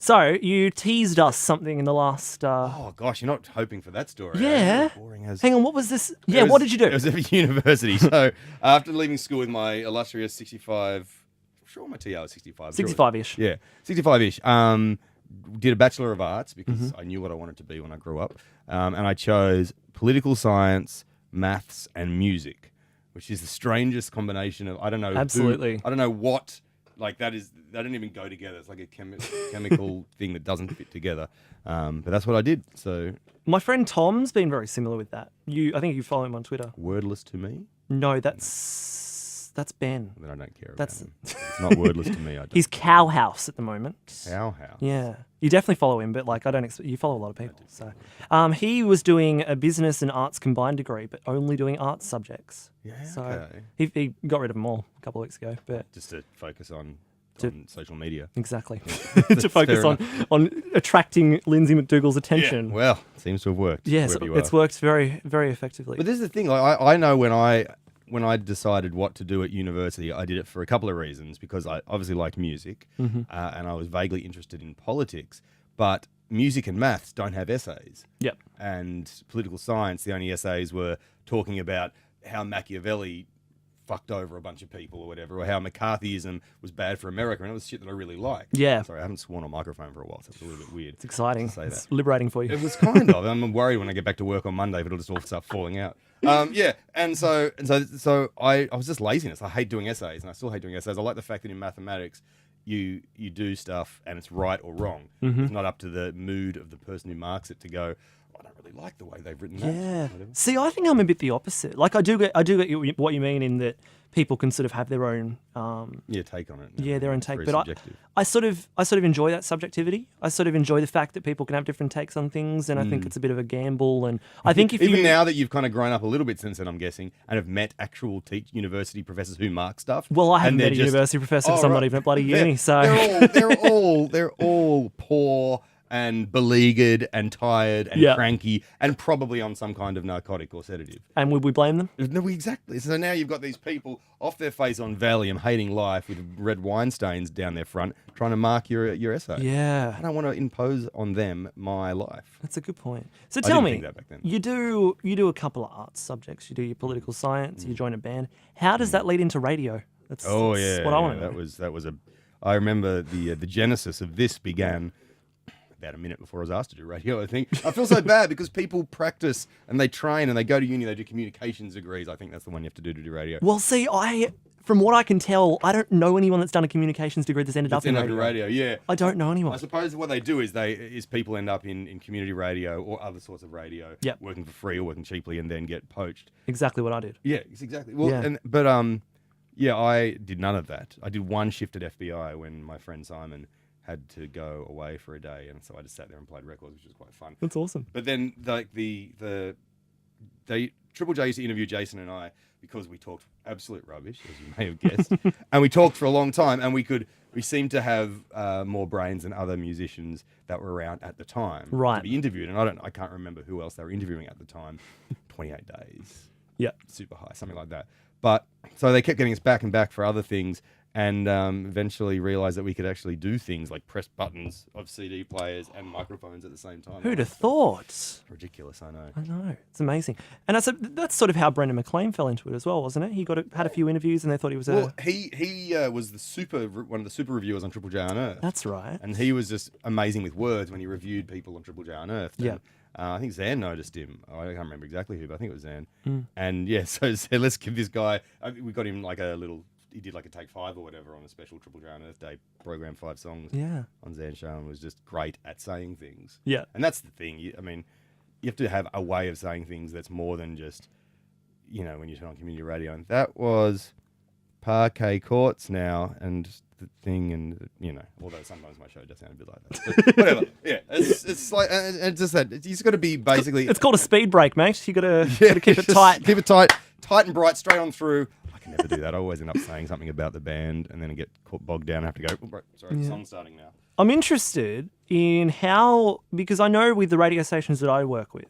So you teased us something in the last. Oh gosh, you're not hoping for that story. Yeah. Boring as. Hang on, what was this? Yeah, what did you do? It was at university. So after leaving school with my illustrious 65, I'm sure my TR was 65. 65-ish. Yeah, 65-ish. Did a Bachelor of Arts because I knew what I wanted to be when I grew up, and I chose political science, maths, and music, which is the strangest combination of I don't know. Absolutely. I don't know what. Like that is, they don't even go together. It's like a chemical thing that doesn't fit together. But that's what I did. So My friend Tom's been very similar with that. I think you follow him on Twitter. wordless to me. No, that's Ben. Then I don't care. That's about him. It's not wordless to me. I don't. He's Cowhouse at the moment. Cowhouse. Yeah, you definitely follow him, but like I don't expect you follow a lot of people. So, he was doing a business and arts combined degree, but only doing arts subjects. Yeah. So Okay. he got rid of them all a couple of weeks ago. But Just to focus on To- social media. exactly to focus fair on attracting Lindsay McDougall's attention. Yeah. Well, it seems to have worked. Yes, wherever you it's are. worked very very effectively. But this is the thing. Like, I know when I decided what to do at university, I did it for a couple of reasons because I obviously liked music and I was vaguely interested in politics. But music and maths don't have essays. Yep. And political science, the only essays were talking about how Machiavelli fucked over a bunch of people or whatever, or how McCarthyism was bad for America, and it was shit that I really liked. Yeah. Sorry, I haven't sworn on microphone for a while, so it's a little bit weird. It's exciting. to say It's that. liberating for you. It was kind of. I'm worried when I get back to work on Monday if it'll just all start falling out. Yeah, and so I was just laziness. I hate doing essays, and I still hate doing essays. I like the fact that in mathematics, you do stuff and it's right or wrong. It's not up to the mood of the person who marks it to go, I don't really like the way they've written that. Yeah. Whatever. See, I think I'm a bit the opposite. Like I do get what you mean in that people can sort of have their own Take on it. Yeah, their own It's take. very But subjective. I sort of enjoy that subjectivity. I sort of enjoy the fact that people can have different takes on things, and I think it's a bit of a gamble. And I think if Even you now that you've kind of grown up a little bit since then, I'm guessing, and have met actual university professors who mark stuff. well, I haven't and they're met a just- university professor Oh, because I'm right. not even at bloody They're- uni. So they're all poor and beleaguered and tired and Yeah. cranky and probably on some kind of narcotic or sedative. and would we blame them? No, exactly. So now you've got these people off their face on Valium, hating life with red wine stains down their front, trying to mark your essay. Yeah, I don't want to impose on them my life. that's a good point. So I tell didn't me, think that back then. you do a couple of arts subjects. You do your political science. You join a band. How does that lead into radio? That's what I want to know. That was a. I remember the genesis of this began about a minute before I was asked to do radio. I think I feel so bad because people practice and they train and they go to uni. They do communications degrees. I think that's the one you have to do radio. Well, see, from what I can tell, I don't know anyone that's done a communications degree that's ended up in radio. Yeah. I don't know I anyone. suppose what they do is people end up in community radio or other sorts of radio, Yep. working for free or working cheaply, and then get poached. Exactly what I did. Yeah, it's exactly. Well, Yeah. I did none of that. I did one shift at FBI when my friend Simon had to go away for a day, and so I just sat there and played records, which was quite fun. That's awesome. But then, like Triple J used to interview Jason and I because we talked absolute rubbish, as you may have guessed, and we talked for a long time, and we seemed to have more brains than other musicians that were around at the time Right. to be interviewed. And I can't remember who else they were interviewing at the time. 28 days, Yeah. super high, something like that. But so they kept getting us back and back for other things, and eventually realized that we could actually do things like press buttons of CD players and microphones at the same time. Who'd have thought? Ridiculous, I know. I know. It's amazing. And that's sort of how Brendan McLean fell into it as well, wasn't it? He had a few interviews and they thought he was Well, he was one of the super reviewers on Triple J on Earth. That's right. And he was just amazing with words when he reviewed people on Triple J on Earth. Yeah. And, I think Zan noticed him. I can't remember exactly who, but I think it was Zan. And yeah, so said, let's give this guy. We got him like a little. He did like a take 5 or whatever on a special Triple J on Earth Day program, 5 songs. Yeah. On Zan's show, and was just great at saying things. Yeah. And that's the thing. You have to have a way of saying things that's more than just, when you turn on community radio. And that was Parquet Courts now, and the thing, and although sometimes my show does sound a bit like that, but whatever. Yeah, it's like it's just that you just got to be basically. It's called a speed break, mate. You gotta keep it tight. Keep it tight and bright, straight on through. I can never do that. I always end up saying something about the band, and then I get bogged down. I have to go. Oh, right, sorry, the song's starting now. I'm interested in how, because I know with the radio stations that I work with,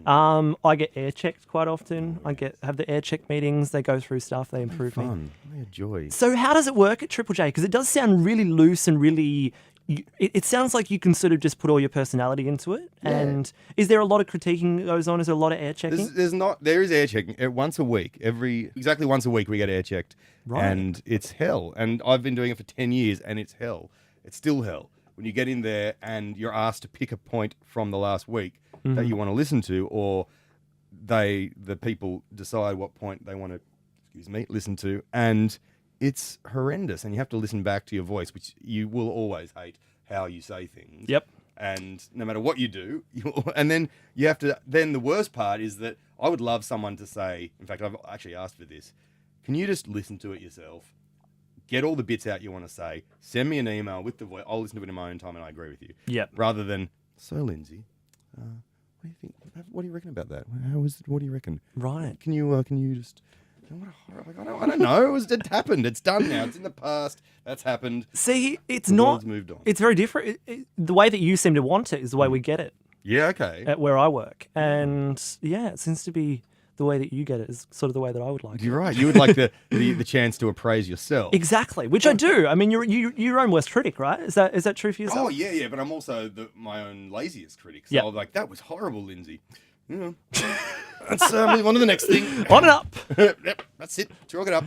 I get air checked quite often. I have the air check meetings. They go through stuff. They improve me. Fun, yeah, joy. So how does it work at Triple J? Because it does sound really loose and really it sounds like you can sort of just put all your personality into it. Yeah. And is there a lot of critiquing that goes on? Is there a lot of air checking? There is air checking once a week. Exactly once a week we get air checked, Right. and it's hell. And I've been doing it for 10 years, and it's hell. It's still hell when you get in there and you're asked to pick a point from the last week that you want to listen to, or the people decide what point they want to, listen to, and it's horrendous. And you have to listen back to your voice, which you will always hate how you say things. Yep. And no matter what you do, and then you have to. Then the worst part is that I would love someone to say. In fact, I've actually asked for this. Can you just listen to it yourself? Get all the bits out you want to say. Send me an email with the voice. I'll listen to it in my own time, and I agree with you. Yep. Rather than, so Lindsay, what do you think? What do you reckon about that? What do you reckon? Right. Can you just? What a horror! Like, I don't know. It happened. It's done now. It's in the past. That's happened. See, it's The not. world's moved on. It's very different. The way that you seem to want it is the way we get it Yeah. Okay. at where I work, and yeah, it seems to be the way that you get it is sort of the way that I would like it. You're right. You would like the chance to appraise yourself. Exactly, which I do. I mean, you're your own worst critic, right? Is that true for yourself? Oh yeah. But I'm also my own laziest critic. So Yep. I'm like, that was horrible, Lindsay. Let's move on to the next thing. On and up. Yep, that's it. Chalk it up.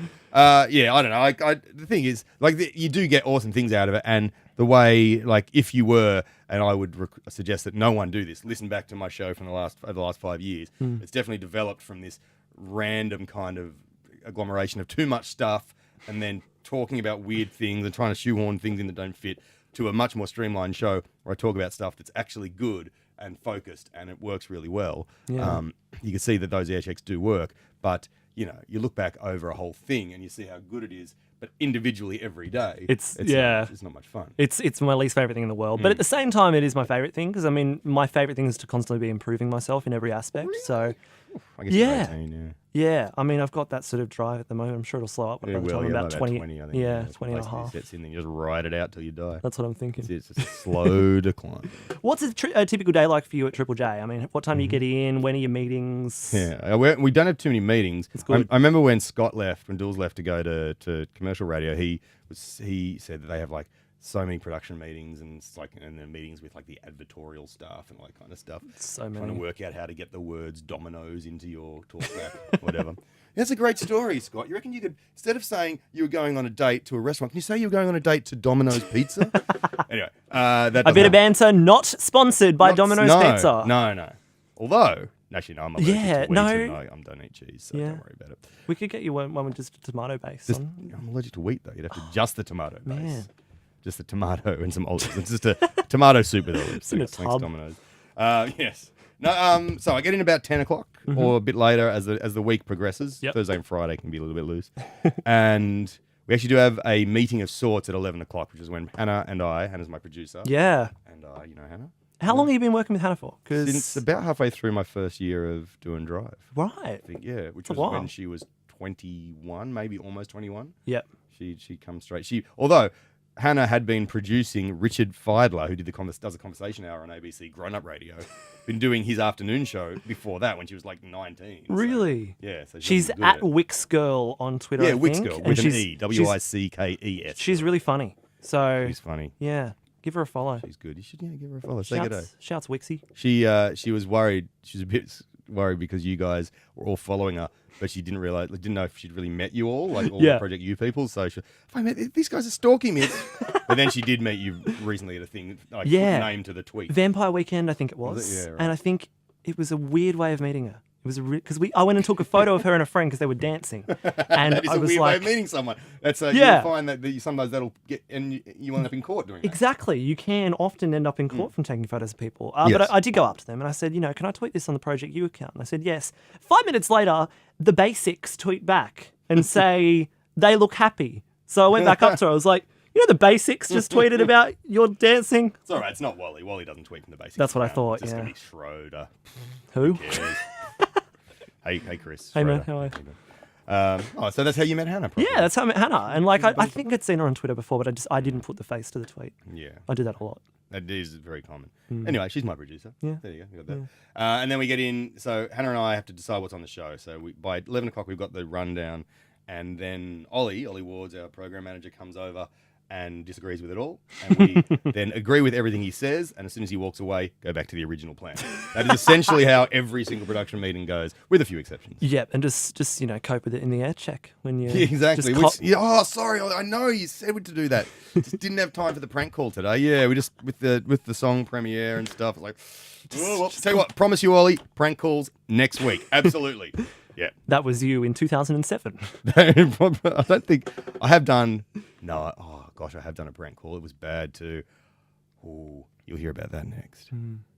Yeah, I don't know. The thing is, like, you do get awesome things out of it, and the way, like, if you were, and I would suggest that no one do this. Listen back to my show from over the last 5 years. It's definitely developed from this random kind of agglomeration of too much stuff, and then talking about weird things and trying to shoehorn things in that don't fit, to a much more streamlined show where I talk about stuff that's actually good and focused, and it works really well. Yeah. You can see that those air checks do work, but you look back over a whole thing and you see how good it is, but individually every day, it's not much fun. It's my least favorite thing in the world, but at the same time, it is my favorite thing because I mean, my favorite thing is to constantly be improving myself in every aspect. Really? So, I guess yeah. you're 18, yeah, I mean, I've got that sort of drive at the moment. I'm sure it'll slow up by the time I'm about 20. I think. Yeah, It's 20 and a basically half. sets in, then you just ride it out till you die. That's what I'm thinking. It's a slow decline. What's a typical day like for you at Triple J? I mean, what time do you get in? When are your meetings? Yeah, we don't have too many meetings. It's good. I remember when Scott left, when Dools left to go to commercial radio, he said that they have like so many production meetings and then meetings with like the advertorial staff and all that kind of stuff. So Trying many. to work out how to get the words dominoes into your talkback, whatever. That's a great story, Scott. You reckon you could, instead of saying you were going on a date to a restaurant, can you say you were going on a date to Domino's Pizza? Anyway, that A bit of banter, not sponsored by Domino's Pizza. No. Although, actually, no, I'm allergic to wheat and I don't eat cheese, so don't worry about it. We could get you one with just a tomato base. I'm allergic to wheat, though. You'd have to just the tomato base. Man. Just a tomato and some olives. It's just a tomato soup with olives. in a Thanks, tub. Domino's. Yes. No. So I get in about 10 o'clock or a bit later as the week progresses. Yep. Thursday and Friday can be a little bit loose. And we actually do have a meeting of sorts at 11 o'clock, which is when Hannah's my producer. Yeah. And you know Hannah? How long have you been working with Hannah for? Since about halfway through my first year of doing Drive. Right. I think, yeah, which was when she was 21, maybe almost 21. Yep. She comes straight. Although Hannah had been producing Richard Feidler, who does a conversation hour on ABC Grown Up Radio, been doing his afternoon show before that when she was like 19. Really? So, yeah. So She's at Wix Girl on Twitter. Yeah, I Wix think, Girl and with an she's- E, WICKES. She's really funny. So She's funny. yeah, give her a follow. She's good. You should give her a follow. Say good day. Shouts Wixie. She was worried. She's a bit worried because you guys were all following her, but she didn't know if she'd really met you all, like all the Project U people. So she, these guys are stalking me. But then she did meet you recently at a thing, like name to the tweet. Vampire Weekend, I think it was. Was it? Yeah, right. And I think it was a weird way of meeting her. It was because I went and took a photo of her and a friend because they were dancing, and That is I a was weird like, way of meeting someone. That's you'll find that sometimes that'll get, and you end up in court doing that. exactly. You can often end up in court from taking photos of people. Yes. But I did go up to them and I said, can I tweet this on the Project U account? And I said, yes. 5 minutes later, the Basics tweet back and say they look happy. So I went back up to her. I was like, the Basics just tweeted about your dancing. It's all right. It's not Wally. Wally doesn't tweet from the Basics. That's what I account. thought, It's just yeah. gonna be Schroeder. Who? Cares? Hey, Chris. Hey, man, Schroeder. how are you? So that's how you met Hannah. Probably. Yeah, that's how I met Hannah. And I think I'd seen her on Twitter before, but I didn't put the face to the tweet. Yeah. I do that a lot. That is very common. Anyway, she's my producer. Yeah. There you go. You got that. And then we get in. So Hannah and I have to decide what's on the show. So by 11 o'clock, we've got the rundown. And then Ollie Wards, our program manager, comes over and disagrees with it all, and we then agree with everything he says, and as soon as he walks away, go back to the original plan. That is essentially how every single production meeting goes, with a few exceptions. Yep, and just cope with it in the air check when you Yeah, exactly. just Oh, sorry, I know you said to do that. Just didn't have time for the prank call today. Yeah, we just with the song premiere and stuff. Like, tell you what, promise you, Ollie, prank calls next week. Absolutely. Yeah. That was you in 2007. I don't think I have done. No. Oh gosh, I have done a prank call. It was bad too. Oh, you'll hear about that next.